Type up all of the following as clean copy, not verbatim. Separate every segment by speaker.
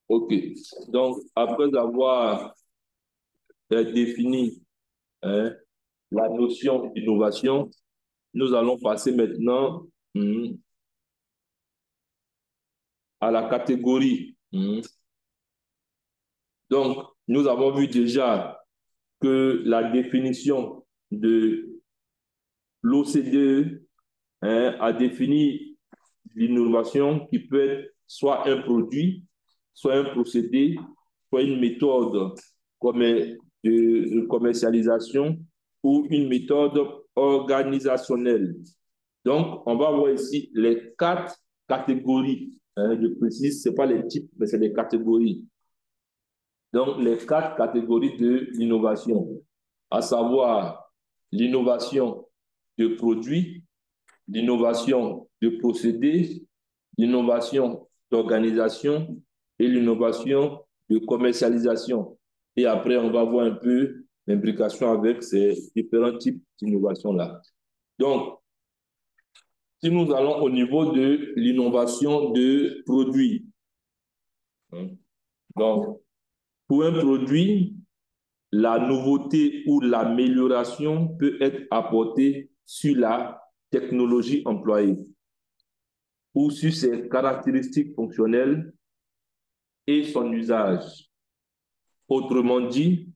Speaker 1: OK. Donc, après avoir défini hein, la notion d'innovation, nous allons passer maintenant à la catégorie. Donc, nous avons vu déjà que la définition de l'OCDE a défini l'innovation qui peut être soit un produit, soit un procédé, soit une méthode de commercialisation ou une méthode organisationnelle. Donc, on va voir ici les 4 catégories. Je précise, ce n'est pas les types, mais c'est les catégories. Donc, les 4 catégories de l'innovation, à savoir l'innovation de produits, l'innovation de procédés, l'innovation d'organisation et l'innovation de commercialisation. Et après, on va voir un peu l'implication avec ces différents types d'innovation-là. Donc, si nous allons au niveau de l'innovation de produits, donc, pour un produit, la nouveauté ou l'amélioration peut être apportée sur la technologie employée ou sur ses caractéristiques fonctionnelles et son usage. Autrement dit,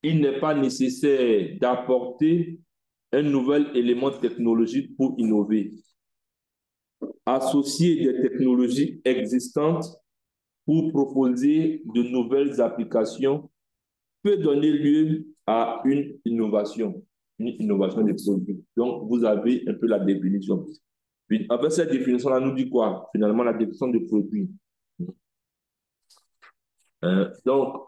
Speaker 1: il n'est pas nécessaire d'apporter un nouvel élément technologique pour innover. Associer des technologies existantes pour proposer de nouvelles applications peut donner lieu à une innovation des produits. Donc, vous avez un peu la définition. Puis, après cette définition-là, nous dit quoi? Finalement, la définition de produit. Donc,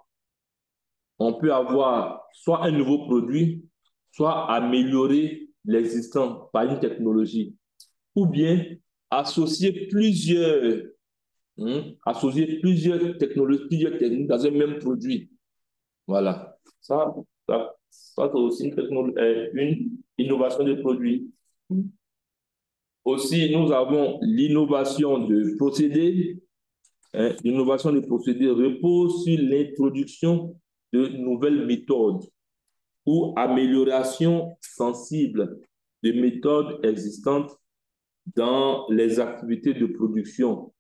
Speaker 1: on peut avoir soit un nouveau produit, soit améliorer l'existant par une technologie, ou bien associer plusieurs technologies, plusieurs techniques dans un même produit. Voilà. Ça c'est aussi une innovation de produit. Aussi, nous avons l'innovation de procédés. L'innovation de procédés repose sur l'introduction de nouvelles méthodes ou amélioration sensible de méthodes existantes dans les activités de production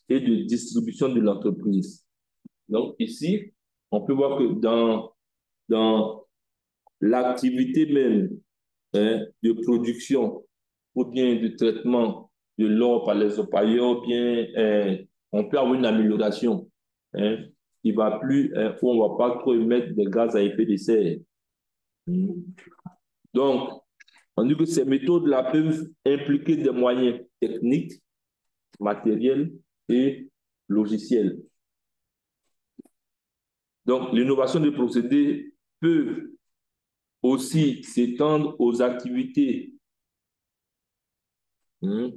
Speaker 1: et de distribution de l'entreprise. Donc ici, on peut voir que dans l'activité même de production ou bien de traitement de l'or par les orpailleurs, bien on peut avoir une amélioration. Il va plus, où on ne va pas trop émettre des gaz à effet de serre. Donc, on dit que ces méthodes-là peuvent impliquer des moyens techniques, matériels et logiciels. Donc, l'innovation des procédés peut aussi s'étendre aux activités au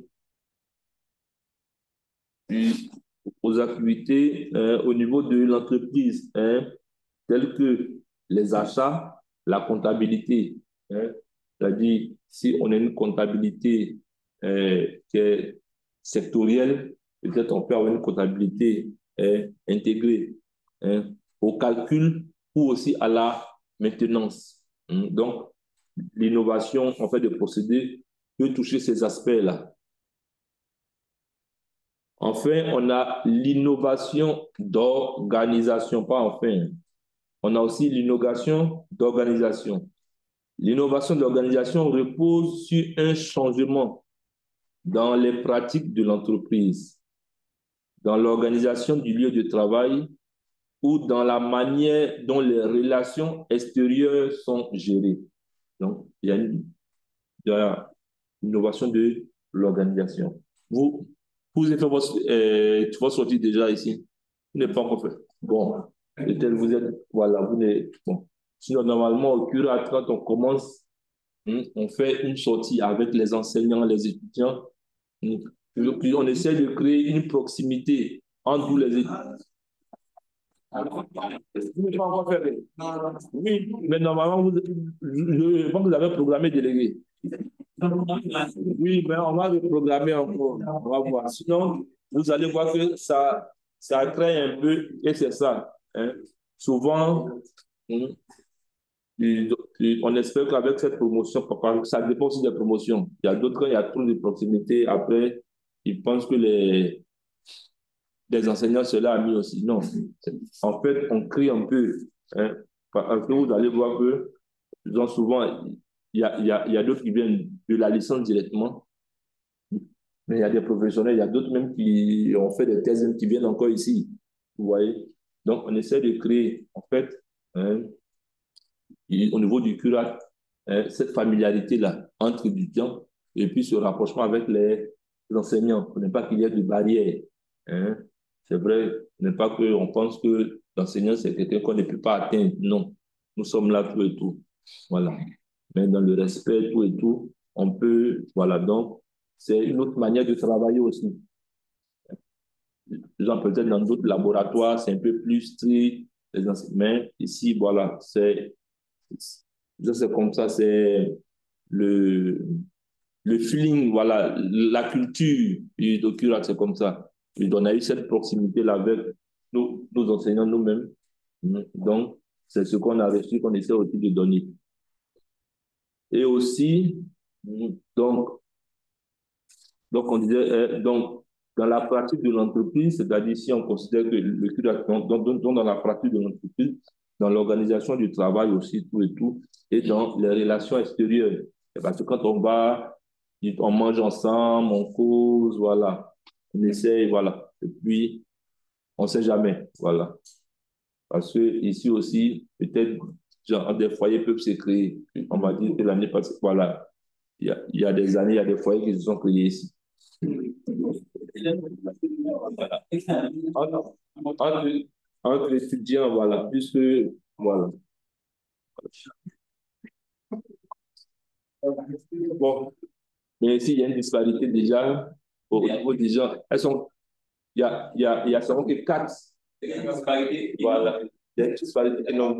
Speaker 1: niveau de l'entreprise, telles que les achats, la comptabilité. C'est-à-dire, si on a une comptabilité qui est sectorielle, peut-être on peut avoir une comptabilité intégrée au calcul ou aussi à la maintenance. Donc, l'innovation, en fait, de procédés peut toucher ces aspects-là. Enfin, on a l'innovation d'organisation, pas enfin. On a aussi l'innovation d'organisation. L'innovation d'organisation repose sur un changement dans les pratiques de l'entreprise, dans l'organisation du lieu de travail ou dans la manière dont les relations extérieures sont gérées. Donc, il y a une innovation de l'organisation. Vous avez fait votre sortie déjà ici. Vous n'êtes pas encore fait. Bon, peut-être vous êtes, voilà, vous n'êtes, bon. Sinon, normalement, au cura, quand on commence, on fait une sortie avec les enseignants, les étudiants. Puis on essaie de créer une proximité entre tous les étudiants. Vous n'êtes pas encore fait. Oui, mais normalement, je pense que vous avez programmé délégué. Oui, mais on va reprogrammer encore. On va voir. Sinon, vous allez voir que ça crée un peu, et c'est ça. Hein. Souvent, on espère qu'avec cette promotion, ça dépend aussi des promotions. Il y a d'autres, il y a trop de proximité. Après, ils pensent que les enseignants, cela a mis aussi. Non. En fait, on crie un peu. Hein, parce que vous allez voir que souvent, il y a d'autres qui viennent de la licence directement. Mais il y a des professionnels, il y a d'autres même qui ont fait des thèses qui viennent encore ici. Vous voyez? Donc, on essaie de créer, en fait, hein, au niveau du curat, hein, cette familiarité-là entre étudiants et puis ce rapprochement avec les enseignants. Pour ne pas qu'il y ait de barrières. Hein. C'est vrai, ne pas qu'on pense que l'enseignant, c'est quelqu'un qu'on ne peut pas atteindre. Non, nous sommes là tout et tout. Voilà. Mais dans le respect, tout et tout, on peut, voilà, donc, c'est une autre manière de travailler aussi. Peut-être dans d'autres laboratoires, c'est un peu plus strict, mais ici, voilà, c'est comme ça, c'est le, le feeling, voilà, la culture du doctorat, c'est comme ça. Et on a eu cette proximité-là avec nos enseignants nous-mêmes. Donc, c'est ce qu'on a reçu, qu'on essaie aussi de donner. Et aussi, donc, donc on disait, donc, dans la pratique de l'entreprise, c'est-à-dire si on considère que le curat, donc dans la pratique de l'entreprise, dans l'organisation du travail aussi, tout et tout, et dans les relations extérieures. Parce que quand on va, on mange ensemble, on cause, voilà, on essaye, voilà. Et puis, on ne sait jamais, voilà. Parce que ici aussi, peut-être, genre, des foyers peuvent se créer. On va dire que l'année passée, voilà, il y a des années, il y a des foyers qui se sont créés ici. Voilà. Entre étudiants, voilà, puisque, voilà. Bon, mais ici, il y a une disparité déjà au niveau des gens. Il y a seulement que quatre. Voilà. Des disparités énormes.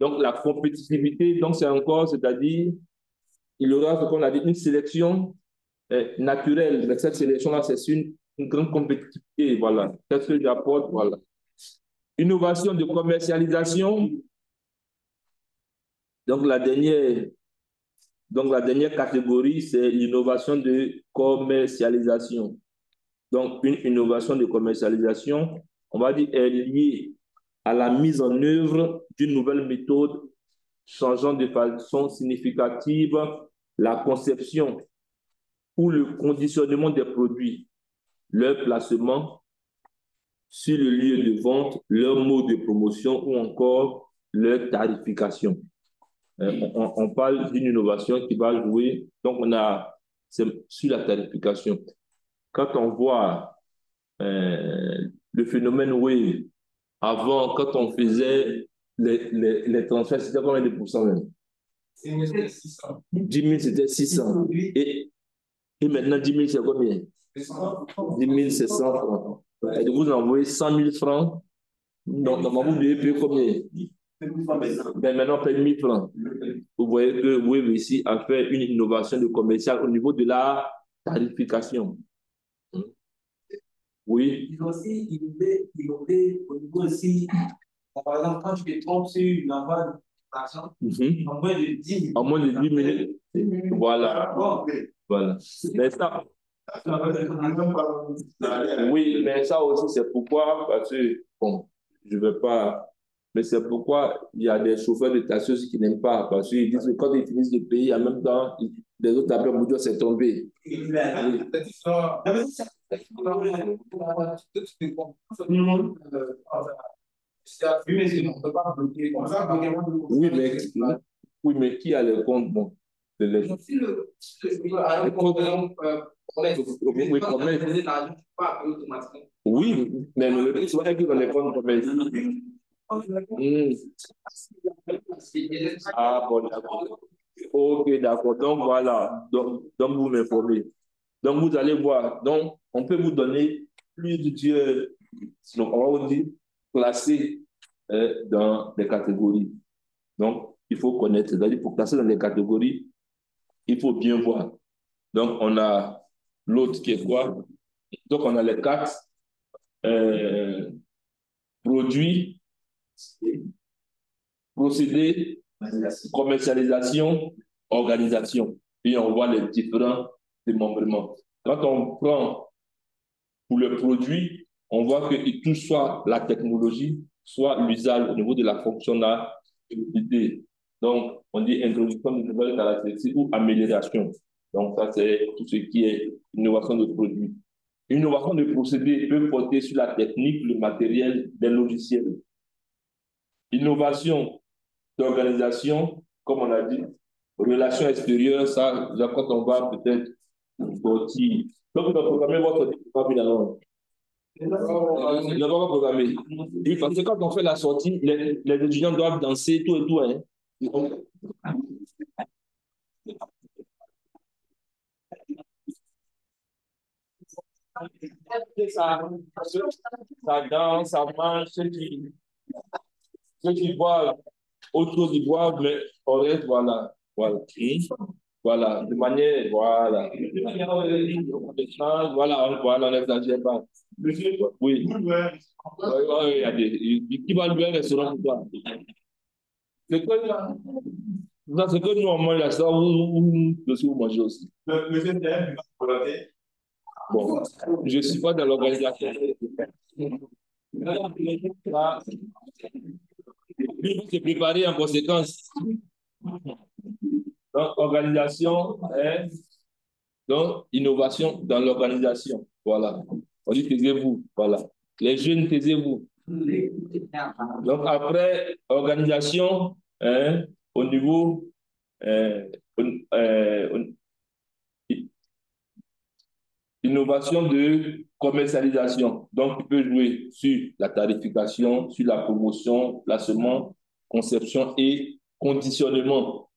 Speaker 1: Donc, la compétitivité, donc c'est encore, c'est-à-dire, il y aura ce qu'on a dit, une sélection naturelle. Mais cette sélection-là, c'est une grande compétitivité. Voilà. Qu'est-ce que j'apporte? Voilà. Innovation de commercialisation. Donc, la dernière catégorie, c'est l'innovation de commercialisation. Donc, une innovation de commercialisation, on va dire, est liée à la mise en œuvre d'une nouvelle méthode changeant de façon significative la conception ou le conditionnement des produits, leur placement sur le lieu de vente, leur mode de promotion ou encore leur tarification. On parle d'une innovation qui va jouer, donc c'est sur la tarification. Quand on voit le phénomène wave, avant, quand on faisait les transferts, c'était combien de pourcents même? 10 000, c'était 600. Et maintenant, 10 000, c'est combien? 10 000, c'est 100 francs. Et vous envoyez 100 000 francs. Donc, normalement, vous devez payer combien? Ben maintenant, on paye 1 000 francs. Vous voyez que Wave ici a fait une innovation de commercial au niveau de la tarification. Oui.
Speaker 2: Ils ont aussi innové au niveau aussi. Par exemple, quand tu te trompes sur une envoi d'argent, en moins de 10 minutes.
Speaker 1: En moins de 10 minutes. Voilà. Voilà. Mais ça. Oui, mais ça aussi, c'est pourquoi, parce que, bon, je ne vais pas. Mais c'est pourquoi il y a des chauffeurs de taxi qui n'aiment pas. Parce qu'ils disent que quand ils finissent de payer, en même temps, les autres après, mon Dieu, c'est tombé. Oui. Oui, mais qui a le compte? Bon, les comptes. Oui, mais le souvent qui dans les comptes commerce. Ah, bon, d'accord. Ok, d'accord. Donc, voilà. Donc vous m'informez. Donc, vous allez voir. Donc, on peut vous donner plusieurs, donc, on va vous dire, classer dans des catégories. Donc, il faut connaître. C'est-à-dire, pour classer dans les catégories, il faut bien voir. Donc, on a l'autre qui est quoi? Donc, on a les quatre produits, procédés, commercialisation, organisation. Et on voit les différents démembrements. Quand on prend pour le produit, on voit qu'il touche soit la technologie, soit l'usage au niveau de la fonctionnalité. Donc, on dit introduction de nouvelles caractéristiques ou amélioration. Donc, ça, c'est tout ce qui est innovation de produit. Innovation de procédé peut porter sur la technique, le matériel, des logiciels. Innovation d'organisation, comme on a dit, relations extérieures, ça, là, quand on va peut-être sortir. Donc, vous programmez votre développement. Ne va pas programmer. Oui, parce que quand on fait la sortie, les étudiants doivent danser, tout et tout. Hein. Ça danse, ça mange, ceux qui boivent, autour du boivent, mais on reste, voilà. Voilà. Voilà, de manière, voilà. Voilà, on n'exagère pas. Oui. Il y a qui va louer un restaurant pour toi? C'est que nous, on mange là, ça, vous mangez aussi. Bon, je ne suis pas dans l'organisation. Il faut se préparer en conséquence. Donc, organisation, donc, innovation dans l'organisation. Voilà. On dit taisez-vous. Voilà. Les jeunes, taisez-vous. Donc, après, organisation, au niveau innovation de commercialisation. Donc, tu peux jouer sur la tarification, sur la promotion, placement, conception et conditionnement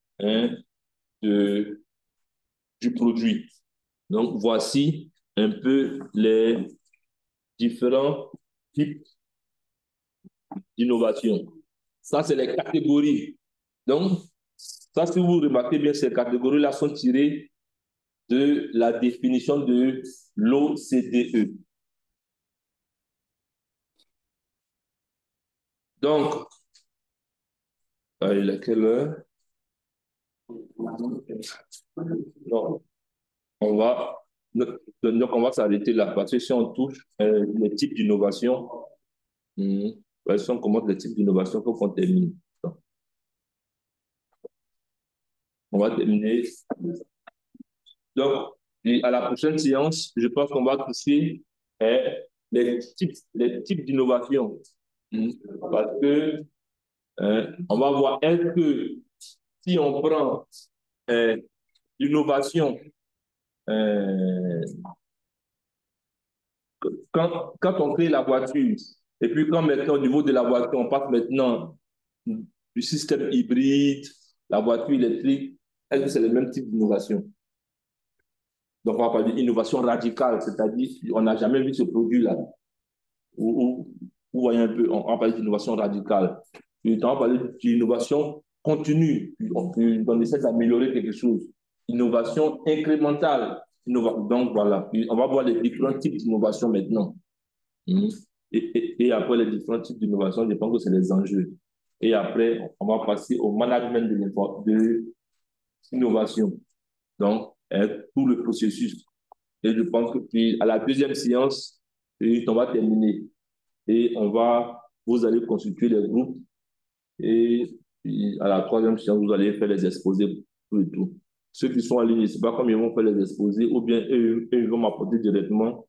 Speaker 1: du produit. Donc, voici un peu les différents types d'innovation. Ça, c'est les catégories. Donc, ça, si vous remarquez bien, ces catégories-là sont tirées de la définition de l'OCDE. Donc, il est quelle heure? Non, donc on va s'arrêter là parce que si on touche les types d'innovation, si on commence les types d'innovation, il faut qu'on termine. Donc, on va terminer. Donc, à la prochaine séance, je pense qu'on va toucher les types d'innovation. Parce que on va voir, est-ce que si on prend l'innovation, quand on crée la voiture, et puis quand maintenant au niveau de la voiture, on passe maintenant du système hybride, la voiture électrique, est-ce que c'est le même type d'innovation? Donc on va parler d'innovation radicale, c'est-à-dire on n'a jamais vu ce produit-là. Vous voyez un peu, on va parler d'innovation radicale. Et on va parler d'innovation continue, on essaie d'améliorer quelque chose. Innovation incrémentale. Donc voilà, on va voir les différents types d'innovation maintenant. Et après les différents types d'innovation, je pense que c'est les enjeux. Et après, on va passer au management de l'innovation. Donc, tout le processus. Et je pense que puis, à la deuxième séance, on va terminer. Et vous allez constituer les groupes. Et puis, à la troisième séance, vous allez faire les exposés tout et tout. Ceux qui sont en ligne, je ne sais pas comment ils vont faire les exposés, ou bien eux ils vont m'apporter directement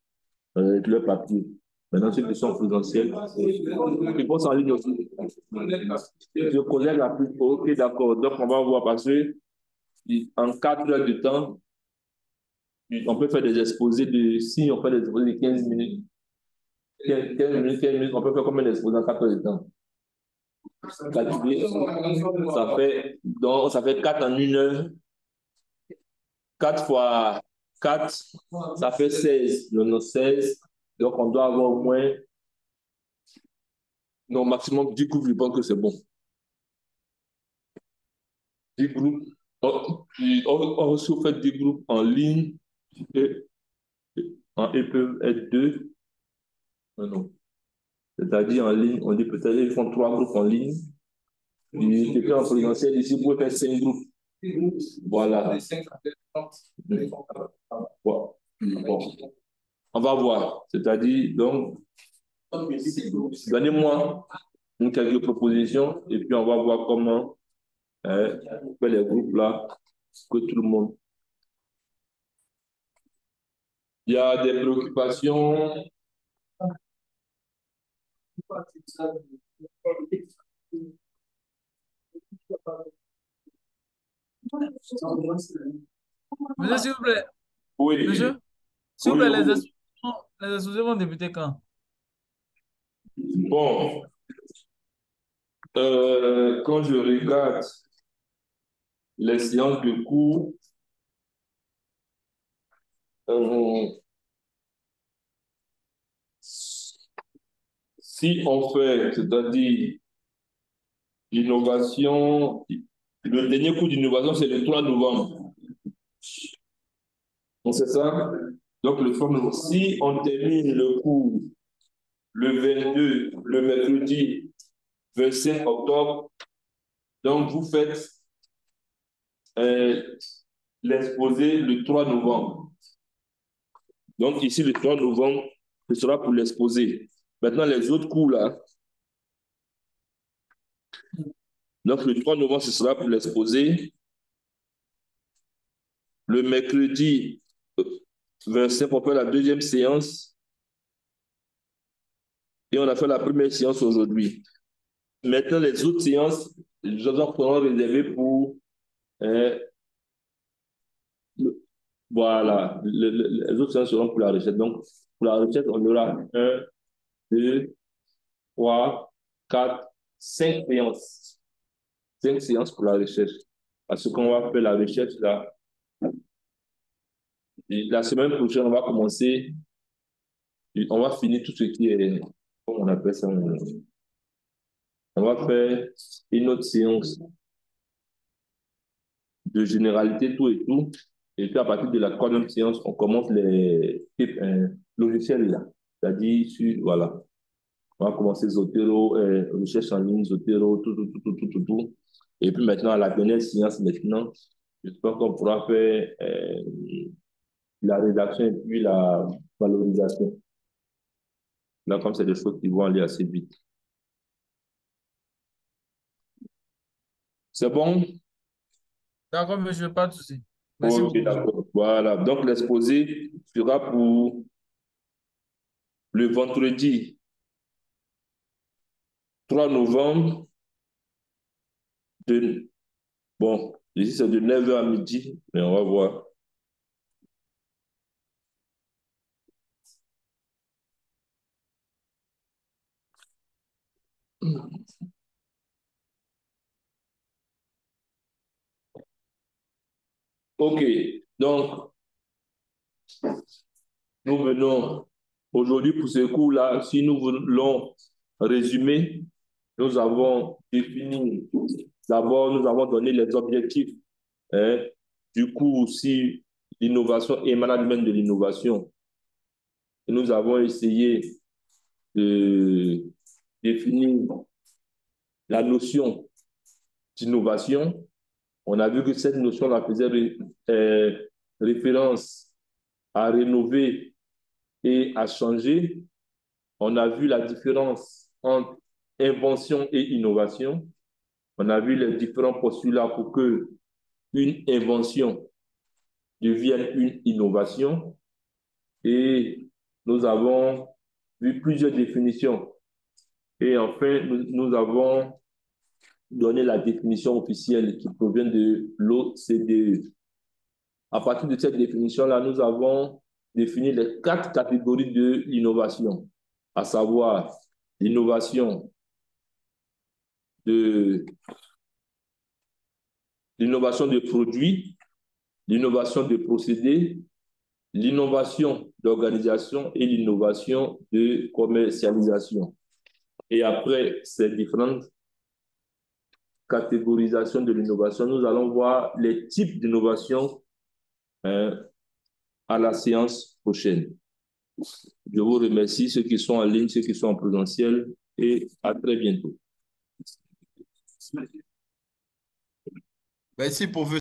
Speaker 1: leur papier. Maintenant, ceux qui sont présentiels, ils vont en ligne aussi. Je connais la plus. Ok, d'accord. Donc, on va voir parce que en 4 heures de temps, on peut faire des exposés si on fait des exposés de 15 minutes, 15 minutes, on peut faire combien d'exposés en 4 heures de temps? Ça fait 4 en 1 heure. 4 fois 4, ça fait 16. Non, 16. Donc, on doit avoir au moins, non, maximum 10 groupes, je pense que c'est bon. 10 groupes. On aussi fait 10 groupes en ligne. Et En E peuvent être deux. Non. C'est-à-dire en ligne, on dit peut-être qu'ils font 3 groupes en ligne. Et quelqu'un en présentiel ici pourrait faire 5 groupes. Voilà. Bon. On va voir. C'est-à-dire, donc, donnez-moi quelques propositions et puis on va voir comment on fait les groupes là, que tout le monde. Il y a des préoccupations.
Speaker 3: Monsieur, s'il vous plaît.
Speaker 1: Oui.
Speaker 3: Monsieur, s'il vous
Speaker 1: Oui,
Speaker 3: plaît,
Speaker 1: oui.
Speaker 3: les expositions vont débuter quand?
Speaker 1: Bon, quand je regarde les séances de cours, si on fait, c'est-à-dire l'innovation, le dernier cours d'innovation, c'est le 3 novembre. On sait ça? Donc, le 3 novembre, si on termine le cours le 22, le mercredi 25 octobre, donc vous faites l'exposé le 3 novembre. Donc, ici, le 3 novembre, ce sera pour l'exposé. Maintenant, les autres cours là, donc le 3 novembre, ce sera pour l'exposé. Le mercredi 25, on fait la deuxième séance. Et on a fait la première séance aujourd'hui. Maintenant, les autres séances, je dois pouvoir réserver pour. Voilà, les autres séances seront pour la recette. Donc, pour la recette, on aura 1, 2, 3, 4, 5 séances. 5 séances pour la recherche. Parce qu'on va faire la recherche là. Et la semaine prochaine, on va commencer. On va finir tout ce qui est. Comment on appelle ça? On va faire une autre séance de généralité, tout et tout. Et puis à partir de la troisième séance, on commence les logiciels là. C'est-à-dire, voilà. On va commencer Zotero, recherche en ligne, Zotero, tout. Et puis maintenant, à la dernière séance, maintenant, j'espère qu'on pourra faire la rédaction et puis la valorisation. Là, comme c'est des choses qui vont aller assez vite. C'est bon?
Speaker 3: D'accord, monsieur, pas de souci. Merci
Speaker 1: Ok,
Speaker 3: beaucoup.
Speaker 1: d'accord. Voilà. Donc, l'exposé sera pour le vendredi 3 novembre. Bon, ici, c'est de 9h à midi, mais on va voir. OK. Donc, nous venons aujourd'hui pour ce cours-là. Si nous voulons résumer, nous avons défini, d'abord, nous avons donné les objectifs du cours aussi l'innovation et management de l'innovation. Et nous avons essayé de définir la notion d'innovation. On a vu que cette notion-là faisait référence à rénover et à changer. On a vu la différence entre invention et innovation. On a vu les différents postulats pour que une invention devienne une innovation. Et nous avons vu plusieurs définitions. Et enfin, nous avons donné la définition officielle qui provient de l'OCDE. À partir de cette définition-là, nous avons défini les 4 catégories de l'innovation, à savoir l'innovation de produits, l'innovation de procédés, l'innovation d'organisation et l'innovation de commercialisation. Et après ces différentes catégorisations de l'innovation, nous allons voir les types d'innovation à la séance prochaine. Je vous remercie, ceux qui sont en ligne, ceux qui sont en présentiel, et à très bientôt.
Speaker 4: Merci pour